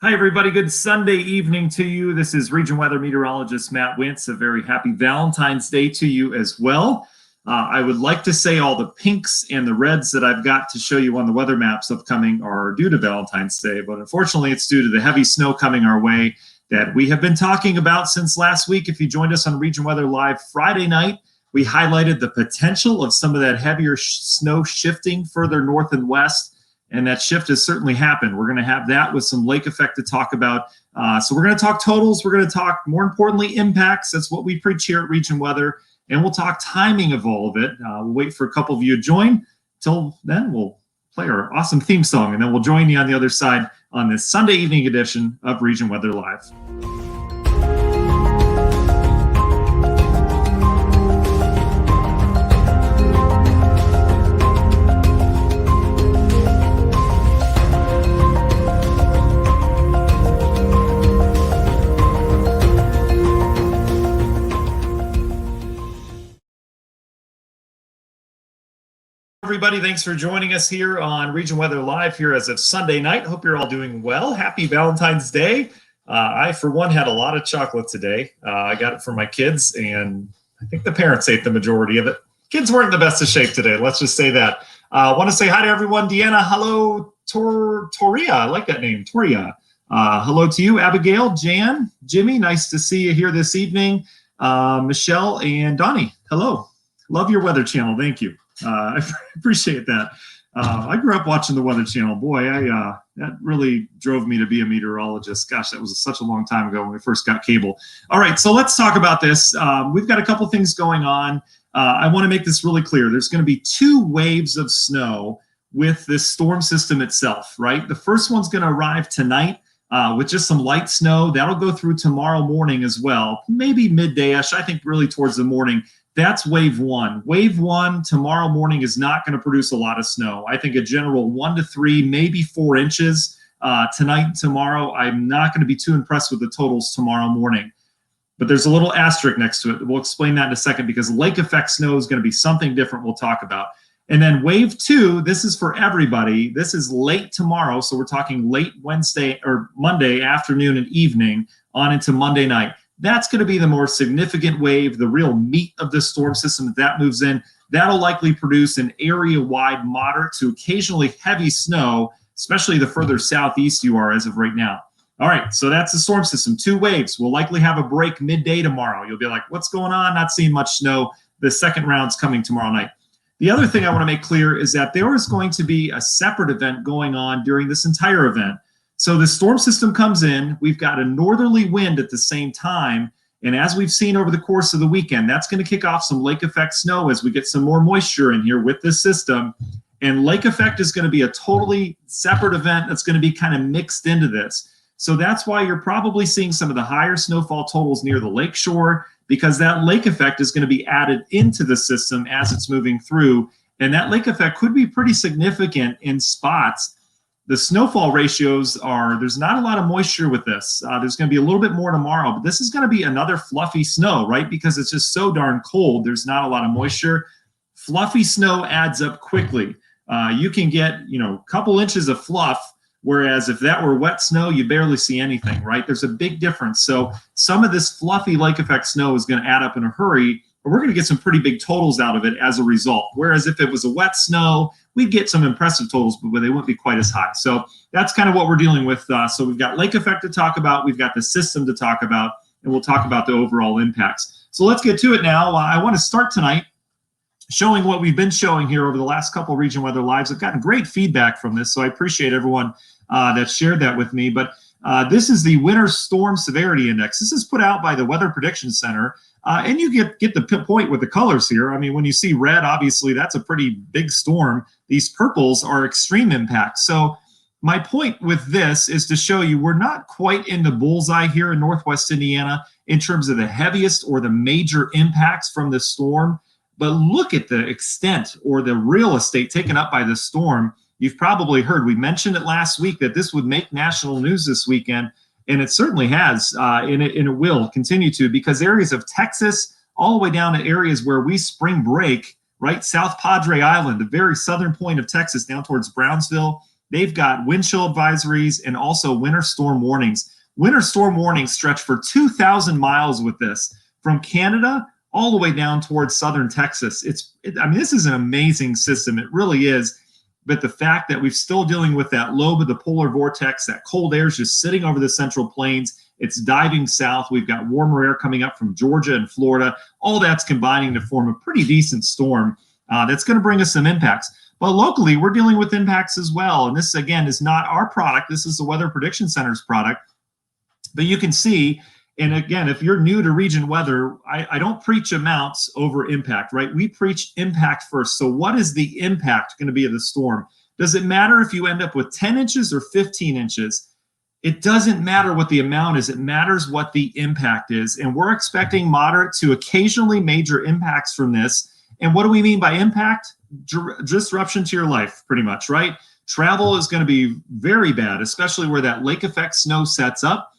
Hi, everybody. Good Sunday evening to you. This is Region Weather Meteorologist Matt Wintz. A very happy Valentine's Day to you as well. I would like to say all the pinks and the reds that I've got to show you on the weather maps upcoming are due to Valentine's Day, but unfortunately it's due to the heavy snow coming our way that we have been talking about since last week. If you joined us on Region Weather Live Friday night, we highlighted the potential of some of that heavier snow shifting further north and west. And that shift has certainly happened. We're going to have that with some lake effect to talk about. So we're going to talk totals. We're going to talk, more importantly, impacts. That's what we preach here at Region Weather. And we'll talk timing of all of it. We'll wait for a couple of you to join. Till then, we'll play our awesome theme song. And then we'll join you on the other side on this Sunday evening edition of Region Weather Live. Everybody, thanks for joining us here on Region Weather Live here as of Sunday night. Hope you're all doing well. Happy Valentine's Day. I, for one, had a lot of chocolate today. I got it for my kids, and I think the parents ate the majority of it. Kids weren't in the best of shape today. Let's just say that. I want to say hi to everyone. Deanna, hello. Toria, I like that name, Toria. Hello to you, Abigail, Jan, Jimmy. Nice to see you here this evening. Michelle and Donnie, hello. Love your Weather Channel. Thank you. I appreciate that. I grew up watching the Weather Channel. Boy, that really drove me to be a meteorologist. Gosh, that was such a long time ago when we first got cable. All right, so let's talk about this. We've got a couple things going on. I want to make this really clear. There's going to be two waves of snow with this storm system itself, right? The first one's going to arrive tonight with just some light snow. That'll go through tomorrow morning as well, maybe midday-ish, I think really towards the morning. That's wave one. Wave one tomorrow morning is not going to produce a lot of snow. I think a general 1 to 3, maybe 4 inches tonight and tomorrow. I'm not going to be too impressed with the totals tomorrow morning. But there's a little asterisk next to it. We'll explain that in a second because lake effect snow is going to be something different we'll talk about. And then wave 2, this is for everybody. This is late tomorrow. So we're talking late Wednesday or Monday afternoon and evening on into Monday night. That's going to be the more significant wave, the real meat of the storm system that moves in. That'll likely produce an area-wide moderate to occasionally heavy snow, especially the further southeast you are as of right now. All right, so that's the storm system. 2 waves. We'll likely have a break midday tomorrow. You'll be like, what's going on? Not seeing much snow. The second round's coming tomorrow night. The other thing I want to make clear is that there is going to be a separate event going on during this entire event. So the storm system comes in, we've got a northerly wind at the same time, and as we've seen over the course of the weekend, that's going to kick off some lake effect snow as we get some more moisture in here with this system. And lake effect is going to be a totally separate event that's going to be kind of mixed into this. So that's why you're probably seeing some of the higher snowfall totals near the lake shore, because that lake effect is going to be added into the system as it's moving through. And that lake effect could be pretty significant in spots. The snowfall ratios are, there's not a lot of moisture with this. There's going to be a little bit more tomorrow, but this is going to be another fluffy snow, right? Because it's just so darn cold. There's not a lot of moisture. Fluffy snow adds up quickly. You can get, a couple inches of fluff, whereas if that were wet snow, you barely see anything, right? There's a big difference. So some of this fluffy lake effect snow is going to add up in a hurry, but we're going to get some pretty big totals out of it as a result. Whereas if it was a wet snow, we'd get some impressive totals, but they wouldn't be quite as high. So that's kind of what we're dealing with. So we've got lake effect to talk about, we've got the system to talk about, and we'll talk about the overall impacts. So let's get to it now. I want to start tonight showing what we've been showing here over the last couple of Region Weather Lives. I've gotten great feedback from this, so I appreciate everyone that shared that with me. But this is the Winter Storm Severity Index. This is put out by the Weather Prediction Center. And you get the point with the colors here. I mean, when you see red, obviously that's a pretty big storm. These purples are extreme impacts. So my point with this is to show you we're not quite in the bullseye here in Northwest Indiana in terms of the heaviest or the major impacts from the storm. But look at the extent or the real estate taken up by the storm. You've probably heard, we mentioned it last week, that this would make national news this weekend. And it certainly has, and it will continue to, because areas of Texas, all the way down to areas where we spring break, right? South Padre Island, the very southern point of Texas, down towards Brownsville, they've got wind chill advisories and also winter storm warnings. Winter storm warnings stretch for 2,000 miles with this, from Canada all the way down towards southern Texas. I mean, this is an amazing system. It really is. But the fact that we're still dealing with that lobe of the polar vortex, that cold air is just sitting over the central plains. It's diving south. We've got warmer air coming up from Georgia and Florida. All that's combining to form a pretty decent storm that's going to bring us some impacts. But locally, we're dealing with impacts as well. And this, again, is not our product. This is the Weather Prediction Center's product. But you can see, and again, if you're new to region weather, I don't preach amounts over impact, right? We preach impact first. So what is the impact going to be of the storm? Does it matter if you end up with 10 inches or 15 inches? It doesn't matter what the amount is. It matters what the impact is. And we're expecting moderate to occasionally major impacts from this. And what do we mean by impact? Disruption to your life, pretty much, right? Travel is going to be very bad, especially where that lake effect snow sets up.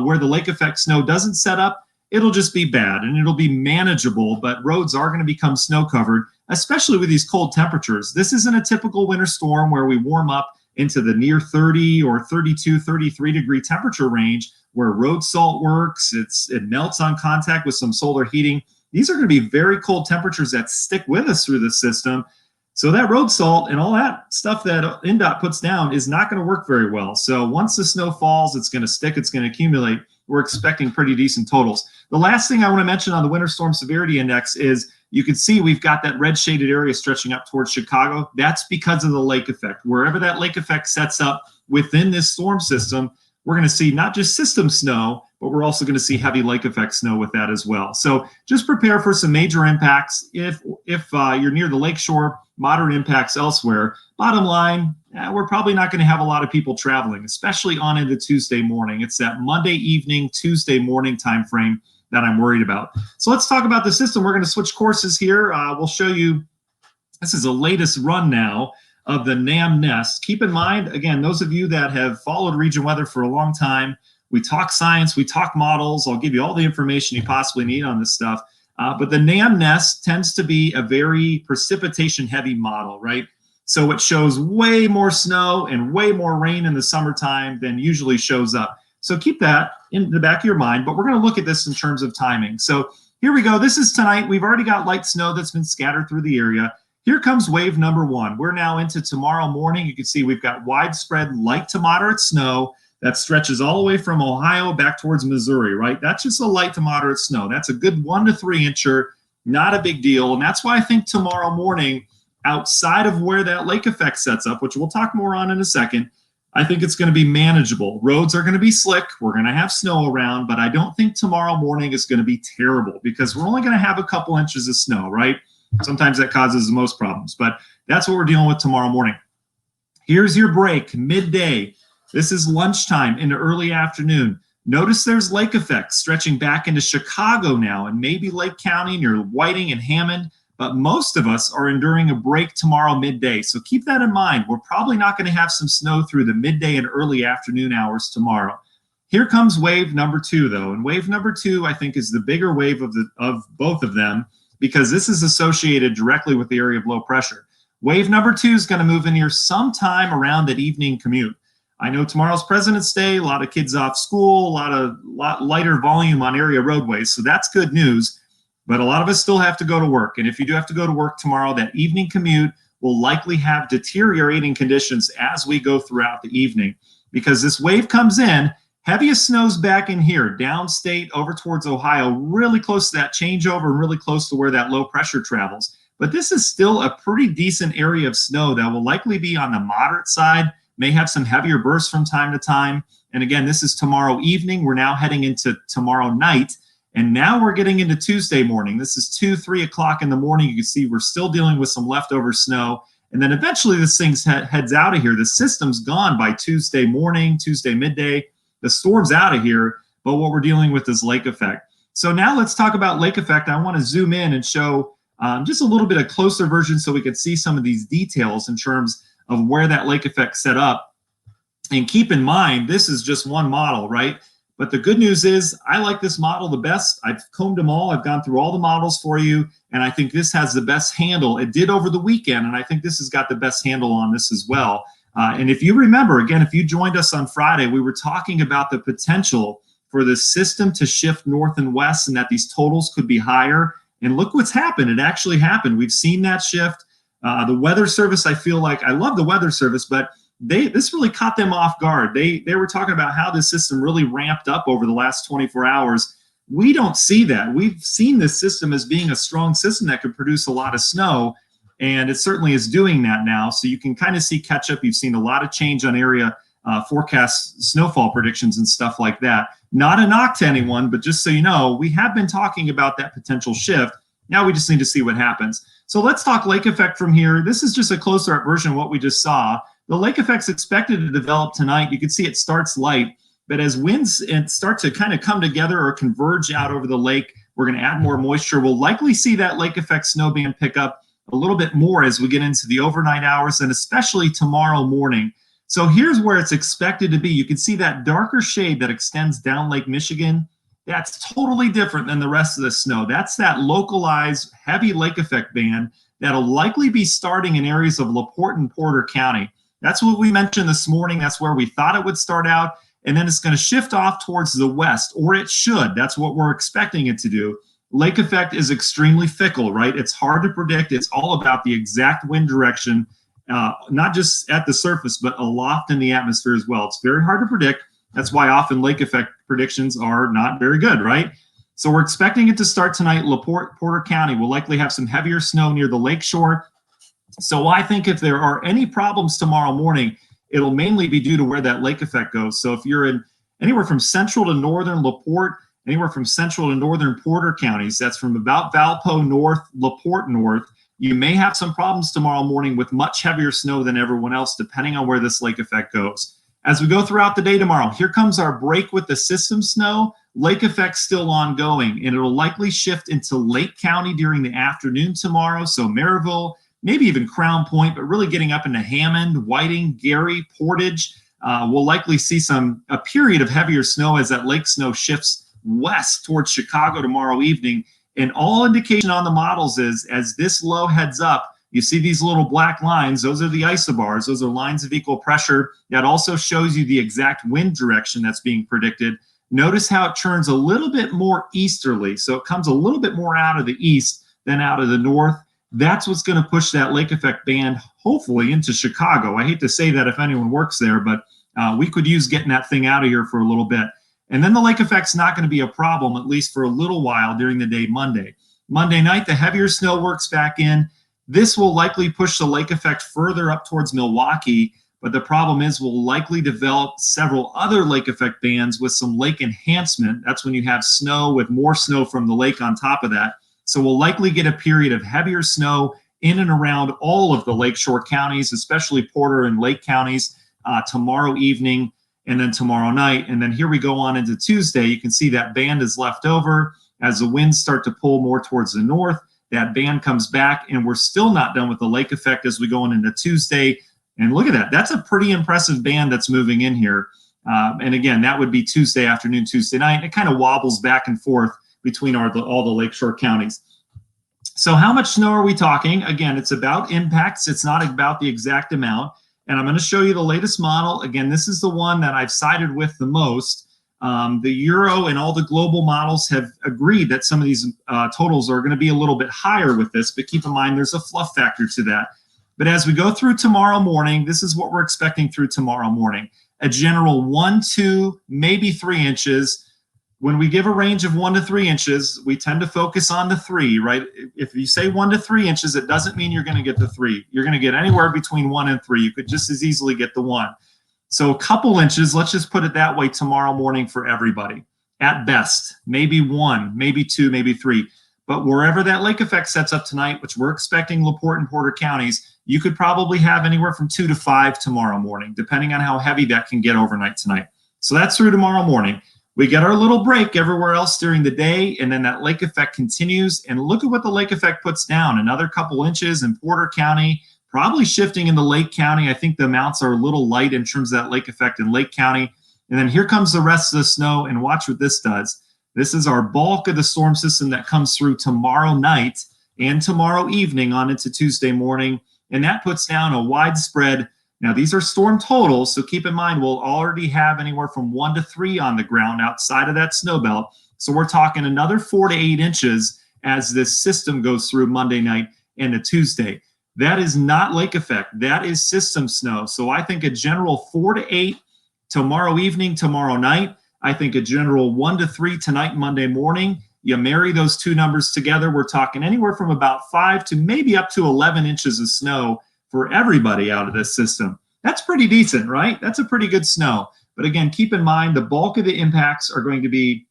Where the lake effect snow doesn't set up, it'll just be bad and it'll be manageable, but roads are going to become snow covered, especially with these cold temperatures. This isn't a typical winter storm where we warm up into the near 30 or 32, 33 degree temperature range where road salt works. It melts on contact with some solar heating. These are going to be very cold temperatures that stick with us through the system. So that road salt and all that stuff that INDOT puts down is not going to work very well. So once the snow falls, it's going to stick, it's going to accumulate. We're expecting pretty decent totals. The last thing I want to mention on the Winter Storm Severity Index is you can see we've got that red shaded area stretching up towards Chicago. That's because of the lake effect. Wherever that lake effect sets up within this storm system, we're going to see not just system snow, but we're also going to see heavy lake effect snow with that as well. So just prepare for some major impacts. If you're near the lakeshore, moderate impacts elsewhere. Bottom line, we're probably not going to have a lot of people traveling, especially on into Tuesday morning. It's that Monday evening, Tuesday morning time frame that I'm worried about. So let's talk about the system. We're going to switch courses here. We'll show you, this is the latest run now of the NAM Nest. Keep in mind, again, those of you that have followed region weather for a long time, we talk science, we talk models. I'll give you all the information you possibly need on this stuff. But the NAM Nest tends to be a very precipitation heavy model, right? So it shows way more snow and way more rain in the summertime than usually shows up. So keep that in the back of your mind, but we're going to look at this in terms of timing. So here we go. This is tonight. We've already got light snow that's been scattered through the area. Here comes wave number one. We're now into tomorrow morning. You can see we've got widespread light to moderate snow that stretches all the way from Ohio back towards Missouri, right? That's just a light to moderate snow. That's a good 1 to 3 incher, not a big deal. And that's why I think tomorrow morning, outside of where that lake effect sets up, which we'll talk more on in a second, I think it's going to be manageable. Roads are going to be slick. We're going to have snow around, but I don't think tomorrow morning is going to be terrible because we're only going to have a couple inches of snow, right? Sometimes that causes the most problems, but that's what we're dealing with tomorrow morning. Here's your break, midday. This is lunchtime into early afternoon. Notice there's lake effects stretching back into Chicago now and maybe Lake County near Whiting and Hammond, but most of us are enduring a break tomorrow midday. So keep that in mind. We're probably not going to have some snow through the midday and early afternoon hours tomorrow. Here comes wave number two, though. And wave number two, I think, is the bigger wave of both of them because this is associated directly with the area of low pressure. Wave number two is going to move in here sometime around that evening commute. I know tomorrow's President's Day, a lot of kids off school, a lot lighter volume on area roadways, so that's good news. But a lot of us still have to go to work. And if you do have to go to work tomorrow, that evening commute will likely have deteriorating conditions as we go throughout the evening. Because this wave comes in, heaviest snow's back in here, downstate over towards Ohio, really close to that changeover and really close to where that low pressure travels. But this is still a pretty decent area of snow that will likely be on the moderate side, may have some heavier bursts from time to time. And again, this is tomorrow evening. We're now heading into tomorrow night. And now we're getting into Tuesday morning. This is 2, 3 o'clock in the morning. You can see we're still dealing with some leftover snow. And then eventually this thing heads out of here. The system's gone by Tuesday morning, Tuesday midday. The storm's out of here, but what we're dealing with is lake effect. So now let's talk about lake effect. I want to zoom in and show just a little bit of closer version so we can see some of these details in terms of where that lake effect set up. And keep in mind, this is just one model, right? But the good news is I like this model the best. I've combed them all. I've gone through all the models for you, and I think this has the best handle. It did over the weekend, and I think this has got the best handle on this as well. And if you remember, again, if you joined us on Friday, we were talking about the potential for the system to shift north and west and that these totals could be higher. And look what's happened. It actually happened. We've seen that shift. The Weather Service, I feel like, I love the Weather Service, but this really caught them off guard. They were talking about how this system really ramped up over the last 24 hours. We don't see that. We've seen this system as being a strong system that could produce a lot of snow, and it certainly is doing that now. So you can kind of see catch up. You've seen a lot of change on area forecast snowfall predictions and stuff like that. Not a knock to anyone, but just so you know, we have been talking about that potential shift. Now we just need to see what happens. So let's talk lake effect from here. This is just a closer up version of what we just saw. The lake effect's expected to develop tonight. You can see it starts light, but as winds start to kind of come together or converge out over the lake, we're going to add more moisture. We'll likely see that lake effect snow band pick up a little bit more as we get into the overnight hours and especially tomorrow morning. So here's where it's expected to be. You can see that darker shade that extends down Lake Michigan. That's totally different than the rest of the snow. That's that localized heavy lake effect band that'll likely be starting in areas of LaPorte and Porter County. That's what we mentioned this morning. That's where we thought it would start out. And then it's going to shift off towards the west, or it should. That's what we're expecting it to do. Lake effect is extremely fickle, right? It's hard to predict. It's all about the exact wind direction, not just at the surface, but aloft in the atmosphere as well. It's very hard to predict. That's why often lake effect predictions are not very good, right? So we're expecting it to start tonight. LaPorte, Porter County will likely have some heavier snow near the lake shore. So I think if there are any problems tomorrow morning, it'll mainly be due to where that lake effect goes. So if you're in anywhere from central to northern LaPorte, anywhere from central to northern Porter counties, that's from about Valpo north, LaPorte north, you may have some problems tomorrow morning with much heavier snow than everyone else, depending on where this lake effect goes. As we go throughout the day tomorrow, here comes our break with the system snow. Lake effect still ongoing, and it'll likely shift into Lake County during the afternoon tomorrow. So Maryville, maybe even Crown Point, but really getting up into Hammond, Whiting, Gary, Portage. We'll likely see a period of heavier snow as that lake snow shifts west towards Chicago tomorrow evening. And all indication on the models is as this low heads up, you see these little black lines, those are the isobars, those are lines of equal pressure. That also shows you the exact wind direction that's being predicted. Notice how it turns a little bit more easterly. So it comes a little bit more out of the east than out of the north. That's what's going to push that lake effect band, hopefully, into Chicago. I hate to say that if anyone works there, but we could use getting that thing out of here for a little bit. And then the lake effect's not going to be a problem, at least for a little while during the day Monday. Monday night, the heavier snow works back in. This will likely push the lake effect further up towards Milwaukee, but the problem is we'll likely develop several other lake effect bands with some lake enhancement. That's when you have snow with more snow from the lake on top of that. So we'll likely get a period of heavier snow in and around all of the lakeshore counties, especially Porter and Lake counties, tomorrow evening and then tomorrow night. And then here we go on into Tuesday. You can see that band is left over. As the winds start to pull more towards the north, that band comes back, and we're still not done with the lake effect as we go on into Tuesday. And look at that. That's a pretty impressive band that's moving in here. And again, that would be Tuesday afternoon, Tuesday night. It kind of wobbles back and forth between all the lakeshore counties. So how much snow are we talking? Again, it's about impacts. It's not about the exact amount. And I'm going to show you the latest model. Again, this is the one that I've sided with the most. The Euro and all the global models have agreed that some of these totals are going to be a little bit higher with this, but keep in mind there's a fluff factor to that. But as we go through tomorrow morning, this is what we're expecting through tomorrow morning. A general 1, 2, maybe 3 inches. When we give a range of 1 to 3 inches, we tend to focus on the 3, right? If you say 1 to 3 inches, it doesn't mean you're going to get the 3. You're going to get anywhere between 1 and 3. You could just as easily get the 1. So a couple inches, let's just put it that way tomorrow morning for everybody. At best, maybe 1, maybe 2, maybe 3. But wherever that lake effect sets up tonight, which we're expecting LaPorte and Porter counties, you could probably have anywhere from 2 to 5 tomorrow morning, depending on how heavy that can get overnight tonight. So that's through tomorrow morning. We get our little break everywhere else during the day, and then that lake effect continues. And look at what the lake effect puts down. Another couple inches in Porter County, probably shifting into Lake County. I think the amounts are a little light in terms of that lake effect in Lake County. And then here comes the rest of the snow, and watch what this does. This is our bulk of the storm system that comes through tomorrow night and tomorrow evening on into Tuesday morning. And that puts down a widespread. Now, these are storm totals, so keep in mind we'll already have anywhere from 1 to 3 on the ground outside of that snow belt. So we're talking another 4 to 8 inches as this system goes through Monday night into Tuesday. That is not lake effect. That is system snow. So I think a general 4 to 8 tomorrow evening, tomorrow night. I think a general 1 to 3 tonight, Monday morning. You marry those two numbers together, we're talking anywhere from about 5 to maybe up to 11 inches of snow for everybody out of this system. That's pretty decent, right? That's a pretty good snow. But again, keep in mind the bulk of the impacts are going to be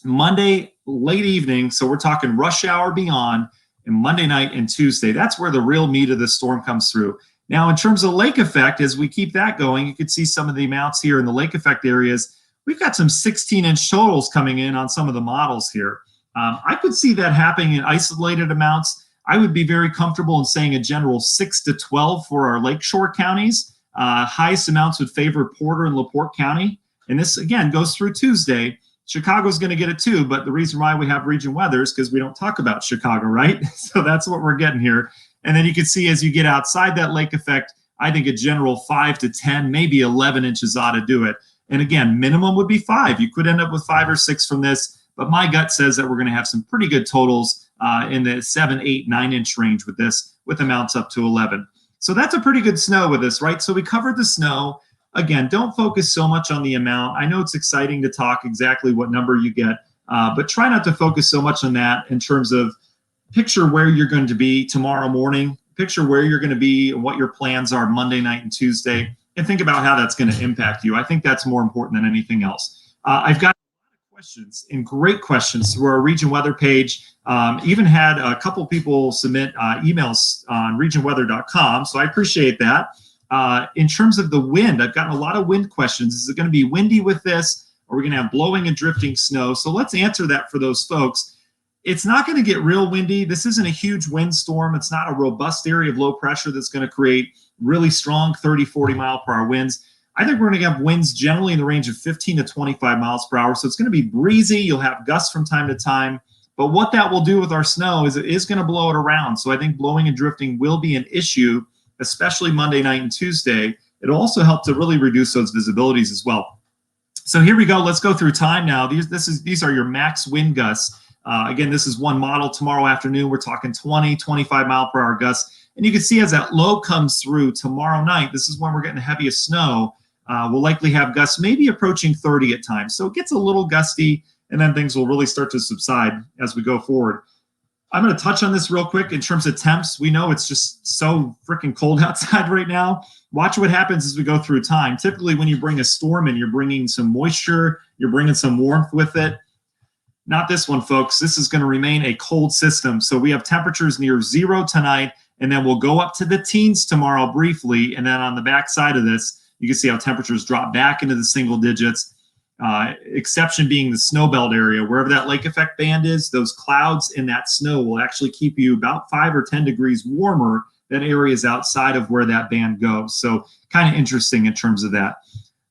Monday late evening. So we're talking rush hour beyond, and Monday night and Tuesday. That's where the real meat of the storm comes through. Now, in terms of lake effect, as we keep that going, you can see some of the amounts here in the lake effect areas. We've got some 16-inch totals coming in on some of the models here. I could see that happening in isolated amounts. I would be very comfortable in saying a general 6 to 12 for our lakeshore counties. Highest amounts would favor Porter and LaPorte County. And this, again, goes through Tuesday. Chicago's going to get it too, but the reason why we have region weather is because we don't talk about Chicago, right? So that's what we're getting here. And then you can see as you get outside that lake effect, I think a general 5 to 10, maybe 11 inches ought to do it. And again, minimum would be 5. You could end up with 5 or 6 from this, but my gut says that we're going to have some pretty good totals in the 7, 8, 9-inch range with this, with amounts up to 11. So that's a pretty good snow with this, right? So we covered the snow. Again, don't focus so much on the amount. I know it's exciting to talk exactly what number you get, but try not to focus so much on that in terms of picture where you're going to be tomorrow morning, picture where you're going to be and what your plans are Monday night and Tuesday, and think about how that's going to impact you. I think that's more important than anything else. I've got questions and great questions through our region weather page. Even had a couple people submit emails on regionweather.com, so I appreciate that. In terms of the wind, I've gotten a lot of wind questions. Is it going to be windy with this? Or are we going to have blowing and drifting snow? So let's answer that for those folks. It's not going to get real windy. This isn't a huge windstorm. It's not a robust area of low pressure that's going to create really strong 30, 40 mile per hour winds. I think we're going to have winds generally in the range of 15 to 25 miles per hour. So it's going to be breezy. You'll have gusts from time to time. But what that will do with our snow is it is going to blow it around. So I think blowing and drifting will be an issue, especially Monday night and Tuesday. It'll also help to really reduce those visibilities as well. So here we go. Let's go through time now. These are your max wind gusts. Again, this is one model. Tomorrow afternoon, we're talking 20, 25 mile per hour gusts. And you can see as that low comes through tomorrow night, this is when we're getting the heaviest snow. We'll likely have gusts maybe approaching 30 at times. So it gets a little gusty, and then things will really start to subside as we go forward. I'm going to touch on this real quick in terms of temps. We know it's just so freaking cold outside right now. Watch what happens as we go through time. Typically, when you bring a storm in, you're bringing some moisture, you're bringing some warmth with it. Not this one, folks. This is going to remain a cold system. So we have temperatures near 0 tonight, and then we'll go up to the teens tomorrow briefly. And then on the back side of this, you can see how temperatures drop back into the single digits. Exception being the snow belt area. Wherever that lake effect band is, those clouds in that snow will actually keep you about 5 or 10 degrees warmer than areas outside of where that band goes. So kind of interesting in terms of that.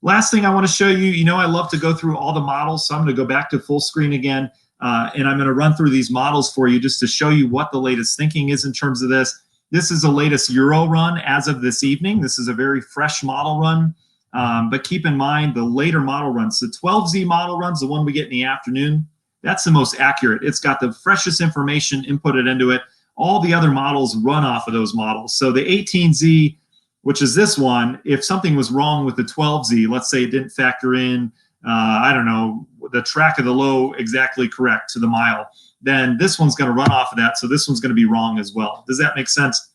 Last thing I want to show you, you know I love to go through all the models, so I'm going to go back to full screen again, and I'm going to run through these models for you just to show you what the latest thinking is in terms of this. This is the latest Euro run as of this evening. This is a very fresh model run. But keep in mind the later model runs. The 12Z model runs, the one we get in the afternoon, that's the most accurate. It's got the freshest information inputted into it. All the other models run off of those models. So the 18Z, which is this one, if something was wrong with the 12Z, let's say it didn't factor in, I don't know, the track of the low exactly correct to the mile, then this one's going to run off of that. So this one's going to be wrong as well. Does that make sense?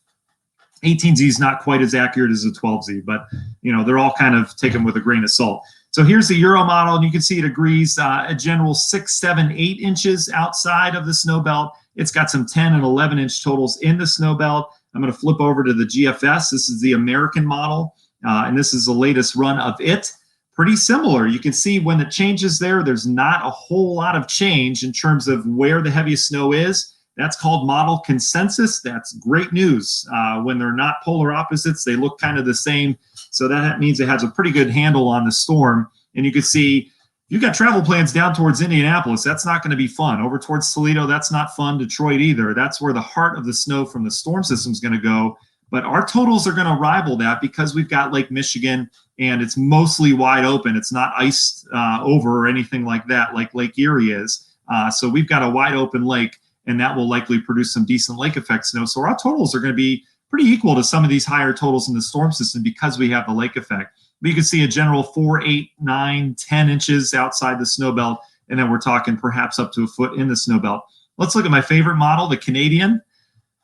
18Z is not quite as accurate as the 12Z, but you know they're all kind of taken with a grain of salt. So here's the Euro model, and you can see it agrees a general 6, 7, 8 inches outside of the snow belt. It's got some 10 and 11 inch totals in the snow belt. I'm going to flip over to the GFS. This is the American model, and this is the latest run of it. Pretty similar. You can see when it changes there, there's not a whole lot of change in terms of where the heaviest snow is. That's called model consensus. That's great news. When they're not polar opposites, they look kind of the same. So that means it has a pretty good handle on the storm. And you can see you've got travel plans down towards Indianapolis. That's not going to be fun. Over towards Toledo, that's not fun. Detroit either. That's where the heart of the snow from the storm system is going to go. But our totals are going to rival that because we've got Lake Michigan and it's mostly wide open. It's not iced over or anything like that, like Lake Erie is. So we've got a wide open lake, and that will likely produce some decent lake effect snow. So our totals are going to be pretty equal to some of these higher totals in the storm system because we have the lake effect. But you can see a general 4, 8, 9, 10 inches outside the snow belt, and then we're talking perhaps up to a foot in the snow belt. Let's look at my favorite model, the Canadian.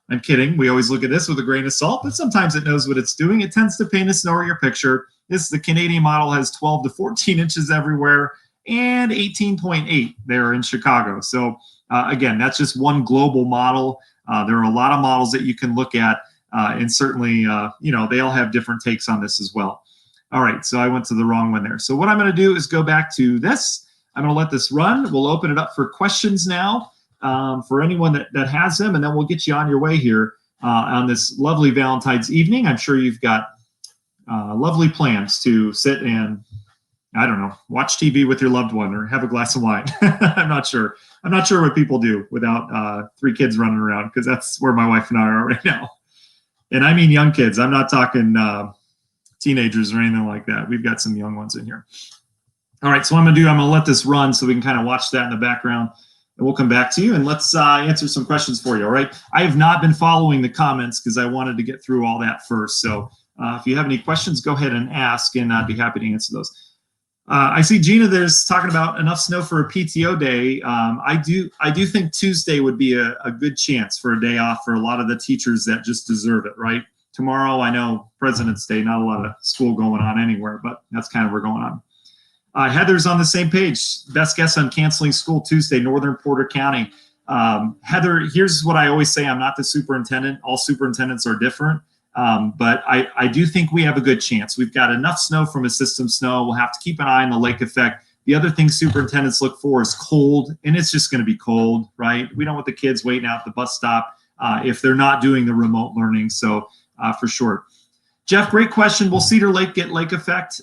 I'm kidding. We always look at this with a grain of salt, but sometimes it knows what it's doing. It tends to paint a snowier picture. This, the Canadian model, has 12 to 14 inches everywhere and 18.8 there in Chicago. So again, that's just one global model. There are a lot of models that you can look at, and certainly, they all have different takes on this as well. All right, so I went to the wrong one there. So what I'm going to do is go back to this. I'm going to let this run. We'll open it up for questions now for anyone that has them, and then we'll get you on your way here on this lovely Valentine's evening. I'm sure you've got lovely plans to sit and, I don't know, watch TV with your loved one or have a glass of wine. I'm not sure. I'm not sure what people do without 3 kids running around, because that's where my wife and I are right now. And I mean young kids. I'm not talking teenagers or anything like that. We've got some young ones in here. All right, so what I'm going to do, I'm going to let this run so we can kind of watch that in the background, and we'll come back to you, and let's answer some questions for you, all right? I have not been following the comments because I wanted to get through all that first. So if you have any questions, go ahead and ask, and I'd be happy to answer those. I see Gina there's talking about enough snow for a PTO day. I do think Tuesday would be a good chance for a day off for a lot of the teachers that just deserve it, right? Tomorrow, I know President's Day, not a lot of school going on anywhere, but that's kind of where going on. Heather's on the same page. Best guess on canceling school Tuesday, Northern Porter County. Heather, here's what I always say. I'm not the superintendent. All superintendents are different. But I do think we have a good chance. We've got enough snow from a system snow. We'll have to keep an eye on the lake effect. The other thing superintendents look for is cold, and it's just going to be cold, right? We don't want the kids waiting out at the bus stop if they're not doing the remote learning. So for sure. Jeff, great question. Will Cedar Lake get lake effect?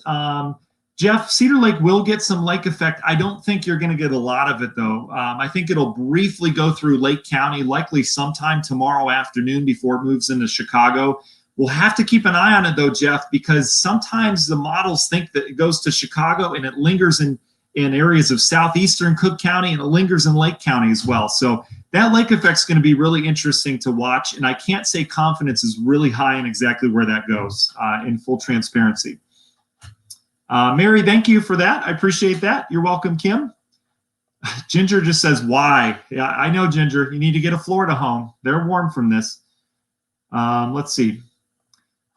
Jeff, Cedar Lake will get some lake effect. I don't think you're going to get a lot of it, though. I think it'll briefly go through Lake County, likely sometime tomorrow afternoon before it moves into Chicago. We'll have to keep an eye on it, though, Jeff, because sometimes the models think that it goes to Chicago and it lingers in areas of southeastern Cook County, and it lingers in Lake County as well. So that lake effect is going to be really interesting to watch, and I can't say confidence is really high in exactly where that goes in full transparency. Mary, thank you for that. I appreciate that. You're welcome, Kim. Ginger just says, why? Yeah, I know, Ginger. You need to get a Florida home. They're warm from this. Let's see.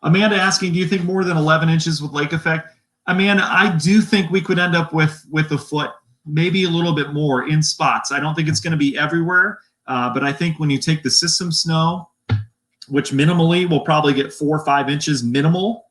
Amanda asking, do you think more than 11 inches with lake effect? Amanda, I do think we could end up with a foot, maybe a little bit more in spots. I don't think it's going to be everywhere, but I think when you take the system snow, which minimally we'll probably get 4 or 5 inches minimal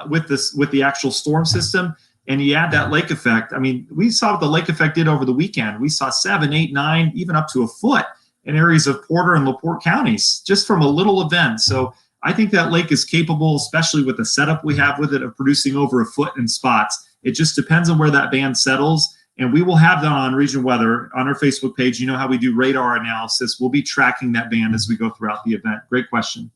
with the actual storm system, and you add that lake effect. I mean, we saw what the lake effect did over the weekend. We saw 7, 8, 9, even up to a foot in areas of Porter and LaPorte counties just from a little event. So I think that lake is capable, especially with the setup we have with it, of producing over a foot in spots. It just depends on where that band settles. And we will have that on Region Weather on our Facebook page. You know how we do radar analysis. We'll be tracking that band as we go throughout the event. Great question.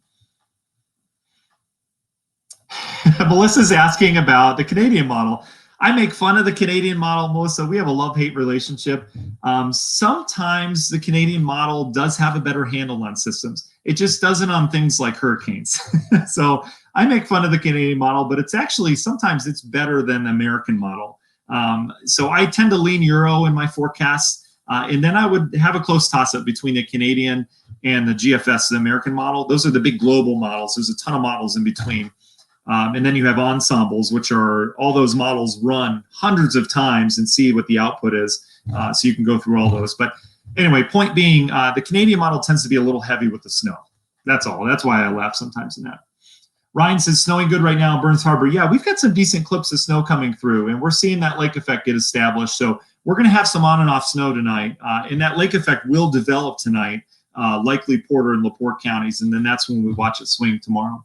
Melissa's asking about the Canadian model. I make fun of the Canadian model, Melissa. We have a love-hate relationship. Sometimes the Canadian model does have a better handle on systems. It just doesn't on things like hurricanes. So I make fun of the Canadian model, but it's actually, sometimes it's better than the American model. So I tend to lean Euro in my forecasts. And then I would have a close toss-up between the Canadian and the GFS, the American model. Those are the big global models. There's a ton of models in between. And then you have ensembles, which are all those models run hundreds of times and see what the output is. So you can go through all those. But anyway, point being, the Canadian model tends to be a little heavy with the snow. That's all. That's why I laugh sometimes in that. Ryan says, snowing good right now in Burns Harbor. Yeah, we've got some decent clips of snow coming through, and we're seeing that lake effect get established. So we're going to have some on and off snow tonight. And that lake effect will develop tonight, likely Porter and LaPorte counties. And then that's when we watch it swing tomorrow.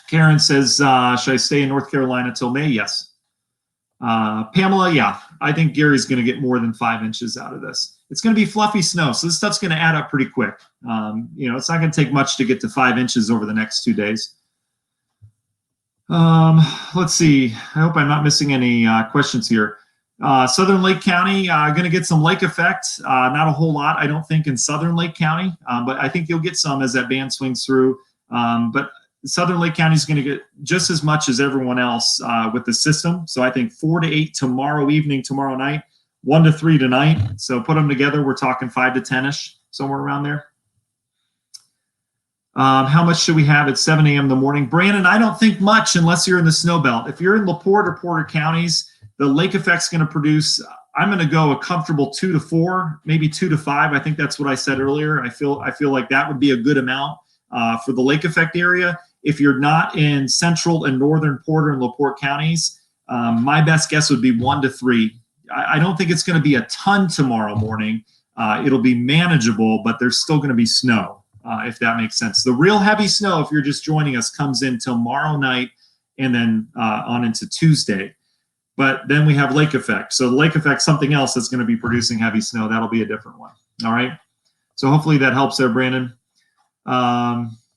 Karen says, should I stay in North Carolina till May? Yes. Pamela, yeah. I think Gary's going to get more than 5 inches out of this. It's going to be fluffy snow, so this stuff's going to add up pretty quick. It's not going to take much to get to 5 inches over the next 2 days. Let's see. I hope I'm not missing any questions here. Southern Lake County, going to get some lake effect. Not a whole lot, I don't think, in Southern Lake County, but I think you'll get some as that band swings through. But Southern Lake County is going to get just as much as everyone else with the system. So I think 4 to 8 tomorrow evening, tomorrow night, 1 to 3 tonight. So put them together, we're talking 5 to 10-ish, somewhere around there. How much should we have at 7 a.m. in the morning? Brandon, I don't think much unless you're in the snow belt. If you're in LaPorte or Porter counties, the lake effect's going to produce, I'm going to go a comfortable 2 to 4, maybe 2 to 5. I think that's what I said earlier. I feel like that would be a good amount for the lake effect area. If you're not in central and northern Porter and LaPorte counties, my best guess would be 1 to 3. I don't think it's going to be a ton tomorrow morning. It'll be manageable, but there's still going to be snow, if that makes sense. The real heavy snow, if you're just joining us, comes in tomorrow night and then on into Tuesday. But then we have lake effect. So the lake effect, something else that's going to be producing heavy snow. That'll be a different one. All right. So hopefully that helps there, Brandon.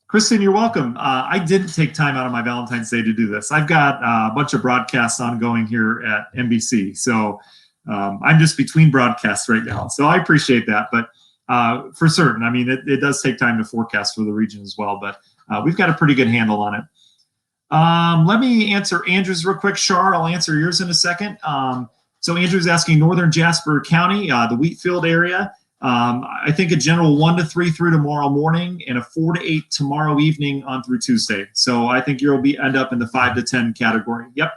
Kristen, you're welcome. I didn't take time out of my Valentine's Day to do this. I've got a bunch of broadcasts ongoing here at NBC. So I'm just between broadcasts right now. So I appreciate that. But for certain, I mean, it does take time to forecast for the region as well. But we've got a pretty good handle on it. Let me answer Andrew's real quick. Shar, I'll answer yours in a second. So Andrew's asking Northern Jasper County, the Wheatfield area. I think a general 1 to 3 through tomorrow morning and a 4 to 8 tomorrow evening on through Tuesday. So I think you'll end up in the 5 to 10 category. Yep.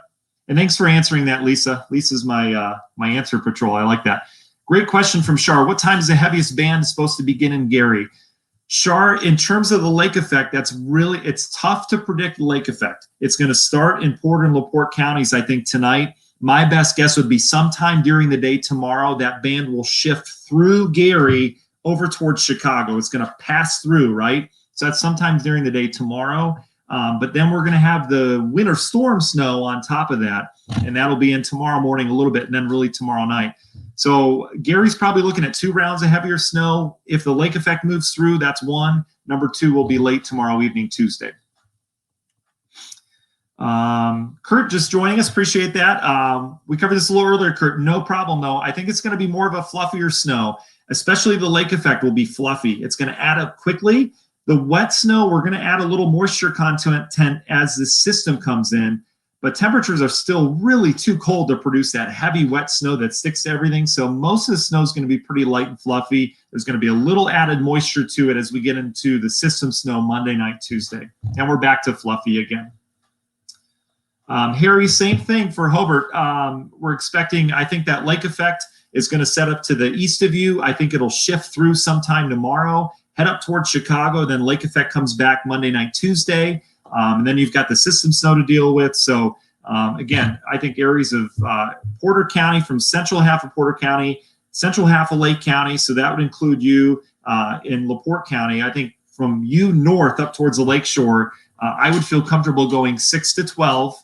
And thanks for answering that, Lisa. Lisa's my answer patrol. I like that. Great question from Shar. What time is the heaviest band supposed to begin in Gary? Shar, in terms of the lake effect, it's tough to predict the lake effect. It's going to start in Porter and LaPorte counties, I think, tonight. My best guess would be sometime during the day tomorrow, that band will shift through Gary over towards Chicago. It's going to pass through, right? So that's sometime during the day tomorrow. But then we're going to have the winter storm snow on top of that, and that'll be in tomorrow morning a little bit, and then really tomorrow night. So Gary's probably looking at 2 rounds of heavier snow. If the lake effect moves through, that's 1. Number 2 will be late tomorrow evening, Tuesday. Kurt just joining us. Appreciate that. We covered this a little earlier, Kurt. No problem, though. I think it's going to be more of a fluffier snow, especially the lake effect will be fluffy. It's going to add up quickly. The wet snow, we're going to add a little moisture content as the system comes in, but temperatures are still really too cold to produce that heavy wet snow that sticks to everything. So most of the snow is going to be pretty light and fluffy. There's going to be a little added moisture to it as we get into the system snow Monday night, Tuesday. And we're back to fluffy again. Harry, same thing for Hobart. We're expecting, I think that lake effect is going to set up to the east of you. I think it'll shift through sometime tomorrow, head up towards Chicago, then lake effect comes back Monday night, Tuesday. And then you've got the system snow to deal with. So again, I think areas of Porter County, from central half of Porter County, central half of Lake County. So that would include you in LaPorte County. I think from you north up towards the lakeshore, I would feel comfortable going 6 to 12.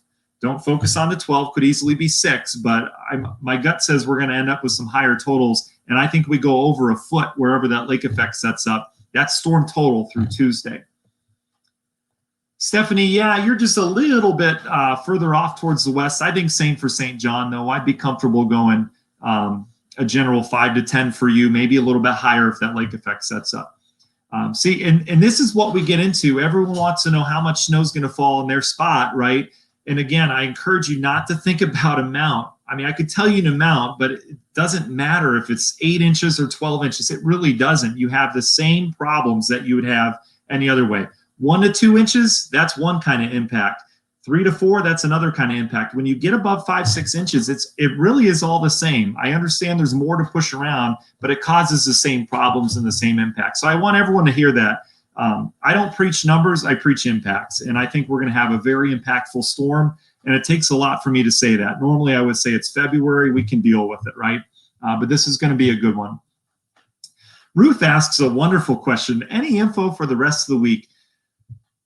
Don't focus on the 12, could easily be 6, but my gut says we're going to end up with some higher totals. And I think we go over a foot wherever that lake effect sets up. That's storm total through Tuesday. Stephanie, yeah, you're just a little bit further off towards the west. I think same for St. John, though. I'd be comfortable going a general 5 to 10 for you, maybe a little bit higher if that lake effect sets up. See, and this is what we get into. Everyone wants to know how much snow is going to fall in their spot, right? And again, I encourage you not to think about amount. I mean, I could tell you an amount, but it doesn't matter if it's 8 inches or 12 inches. It really doesn't. You have the same problems that you would have any other way. 1 to 2 inches, that's one kind of impact. 3 to 4, that's another kind of impact. When you get above 5, 6 inches, it really is all the same. I understand there's more to push around, but it causes the same problems and the same impact. So I want everyone to hear that. I don't preach numbers, I preach impacts. And I think we're going to have a very impactful storm. And it takes a lot for me to say that. Normally I would say it's February, we can deal with it, right? But this is going to be a good one. Ruth asks a wonderful question. Any info for the rest of the week?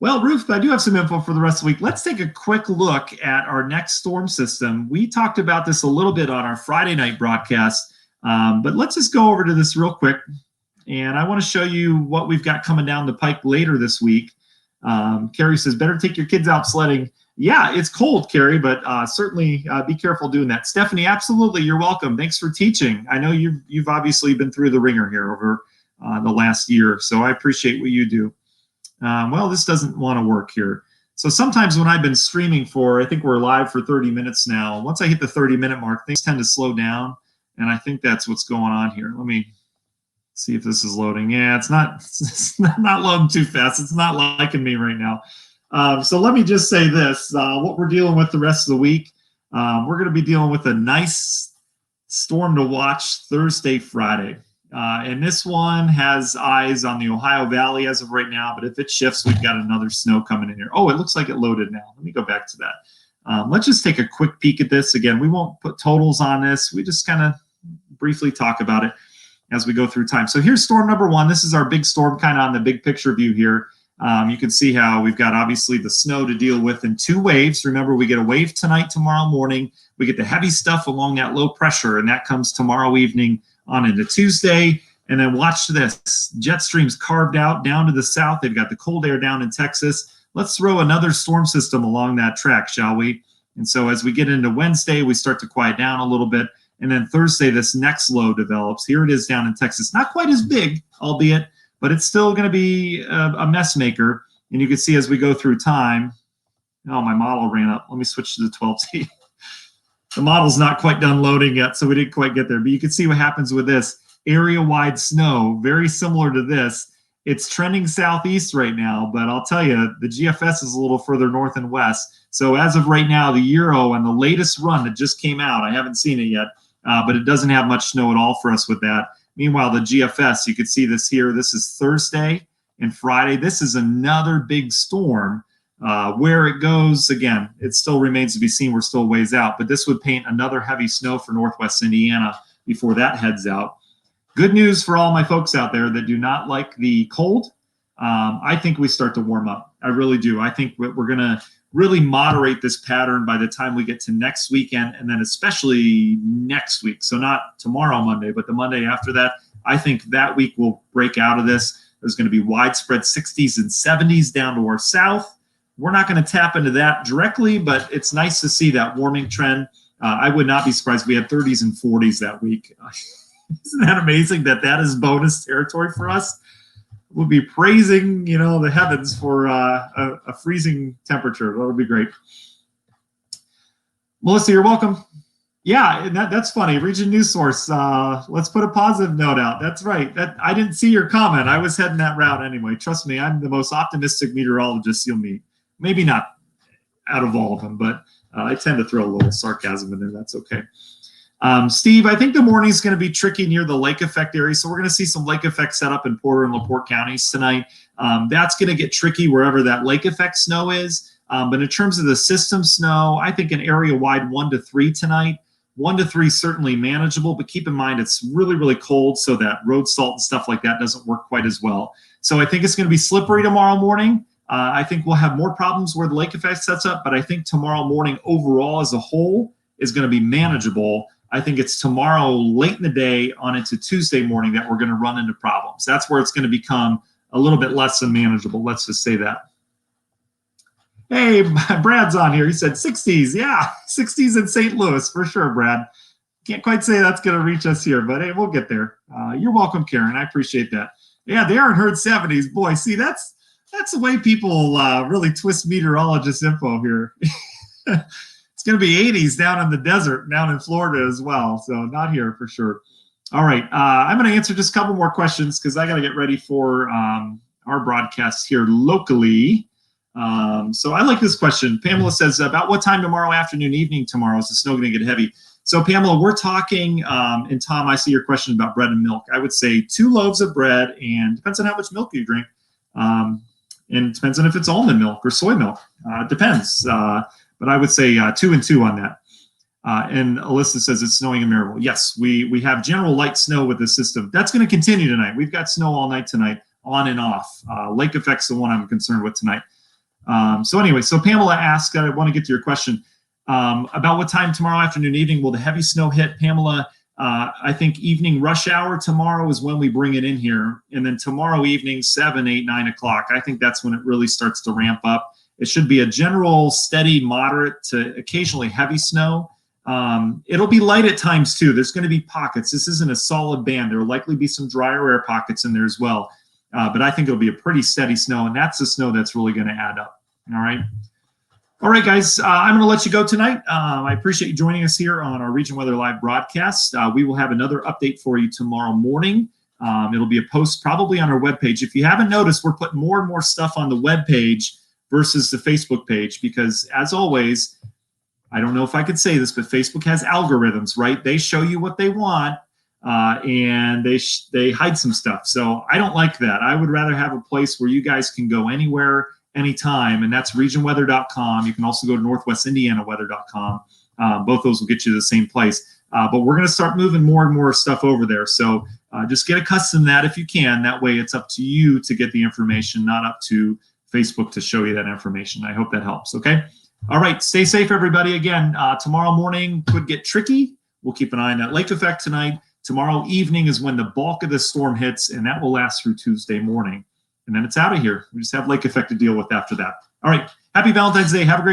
Well, Ruth, I do have some info for the rest of the week. Let's take a quick look at our next storm system. We talked about this a little bit on our Friday night broadcast, but let's just go over to this real quick. And I want to show you what we've got coming down the pike later this week. Carrie says, better take your kids out sledding. Yeah, it's cold, Carrie, but certainly be careful doing that. Stephanie, absolutely, you're welcome. Thanks for teaching. I know you've obviously been through the ringer here over the last year, so I appreciate what you do. Well, this doesn't want to work here. So sometimes when I've been streaming I think we're live for 30 minutes now. Once I hit the 30-minute mark, things tend to slow down, and I think that's what's going on here. Let me see if this is loading. Yeah, it's not loading too fast. It's not liking me right now. So let me just say this. What we're dealing with the rest of the week, we're going to be dealing with a nice storm to watch Thursday, Friday. And this one has eyes on the Ohio Valley as of right now, but if it shifts, we've got another snow coming in here. Oh, it looks like it loaded now. Let me go back to that. Let's just take a quick peek at this. Again, we won't put totals on this. We just kind of briefly talk about it as we go through time. So here's storm number one. This is our big storm kind of on the big picture view here. You can see how we've got obviously the snow to deal with in two waves. Remember, we get a wave tonight, tomorrow morning. We get the heavy stuff along that low pressure, and that comes tomorrow evening on into Tuesday. And then watch this. Jet streams carved out down to the south. They've got the cold air down in Texas. Let's throw another storm system along that track, shall we? And so as we get into Wednesday, we start to quiet down a little bit. And then Thursday, this next low develops. Here it is down in Texas. Not quite as big, albeit, but it's still going to be a mess maker. And you can see as we go through time, oh, my model ran up. Let me switch to the 12T. The model's not quite done loading yet, so we didn't quite get there. But you can see what happens with this. Area-wide snow, very similar to this. It's trending southeast right now, but I'll tell you, the GFS is a little further north and west. So as of right now, the Euro and the latest run that just came out, I haven't seen it yet, but it doesn't have much snow at all for us with that. Meanwhile, the GFS, you can see this here. This is Thursday and Friday. This is another big storm. Where it goes, again, it still remains to be seen. We're still ways out, but this would paint another heavy snow for Northwest Indiana before that heads out. Good news for all my folks out there that do not like the cold. I think we start to warm up. I really do. I think we're going to really moderate this pattern by the time we get to next weekend, and then especially next week. So not tomorrow, Monday, but the Monday after that. I think that week we'll break out of this. There's going to be widespread 60s and 70s down to our south. We're not going to tap into that directly, but it's nice to see that warming trend. I would not be surprised if we had 30s and 40s that week. Isn't that amazing that is bonus territory for us? We'll be praising, the heavens for a freezing temperature. That would be great. Melissa, you're welcome. Yeah, that's funny. Region News Source. Let's put a positive note out. That's right. I didn't see your comment. I was heading that route anyway. Trust me, I'm the most optimistic meteorologist you'll meet. Maybe not out of all of them, but I tend to throw a little sarcasm in there. That's okay. Steve, I think the morning is going to be tricky near the lake effect area. So we're going to see some lake effect set up in Porter and LaPorte counties tonight. That's going to get tricky wherever that lake effect snow is. But in terms of the system snow, I think an area wide 1 to 3 tonight. 1 to 3 certainly manageable, but keep in mind it's really, really cold, so that road salt and stuff like that doesn't work quite as well. So I think it's going to be slippery tomorrow morning. I think we'll have more problems where the lake effect sets up, but I think tomorrow morning overall as a whole is going to be manageable. I think it's tomorrow late in the day on into Tuesday morning that we're going to run into problems. That's where it's going to become a little bit less than manageable. Let's just say that. Hey, Brad's on here. He said 60s. Yeah, 60s in St. Louis for sure, Brad. Can't quite say that's going to reach us here, but hey, we'll get there. You're welcome, Karen. I appreciate that. Yeah, they aren't heard 70s. Boy, see, that's the way people really twist meteorologist info here. It's going to be 80s down in the desert, down in Florida as well. So not here for sure. All right. I'm going to answer just a couple more questions because I got to get ready for our broadcast here locally. So I like this question. Pamela says, about what time tomorrow afternoon, evening tomorrow is the snow going to get heavy? So Pamela, we're talking, and Tom, I see your question about bread and milk. I would say 2 loaves of bread, and depends on how much milk you drink. And it depends on if it's almond milk or soy milk. It depends. But I would say 2 and 2 on that. And Alyssa says it's snowing in Maryville. Yes, we have general light snow with this system. That's going to continue tonight. We've got snow all night tonight, on and off. Lake effect's the one I'm concerned with tonight. So anyway, so Pamela asked, I want to get to your question about what time tomorrow afternoon, evening will the heavy snow hit? Pamela, I think evening rush hour tomorrow is when we bring it in here. And then tomorrow evening, 7, 8, 9 o'clock, I think that's when it really starts to ramp up. It should be a general steady, moderate to occasionally heavy snow. It'll be light at times too. There's going to be pockets. This isn't a solid band. There will likely be some drier air pockets in there as well. But I think it'll be a pretty steady snow, and that's the snow that's really going to add up. All right. All right, guys, I'm going to let you go tonight. I appreciate you joining us here on our Region Weather Live broadcast. We will have another update for you tomorrow morning. It'll be a post probably on our webpage. If you haven't noticed, we're putting more and more stuff on the webpage versus the Facebook page because, as always, I don't know if I could say this, but Facebook has algorithms, right? They show you what they want, and they hide some stuff. So I don't like that. I would rather have a place where you guys can go anywhere, anytime, and that's regionweather.com. You can also go to northwestindianaweather.com. Both those will get you to the same place. But we're going to start moving more and more stuff over there. So just get accustomed to that if you can. That way it's up to you to get the information, not up to Facebook to show you that information. I hope that helps, okay? All right, stay safe, everybody. Again, tomorrow morning could get tricky. We'll keep an eye on that lake effect tonight. Tomorrow evening is when the bulk of the storm hits, and that will last through Tuesday morning. And then it's out of here. We just have lake effect to deal with after that. All right, happy Valentine's Day. Have a great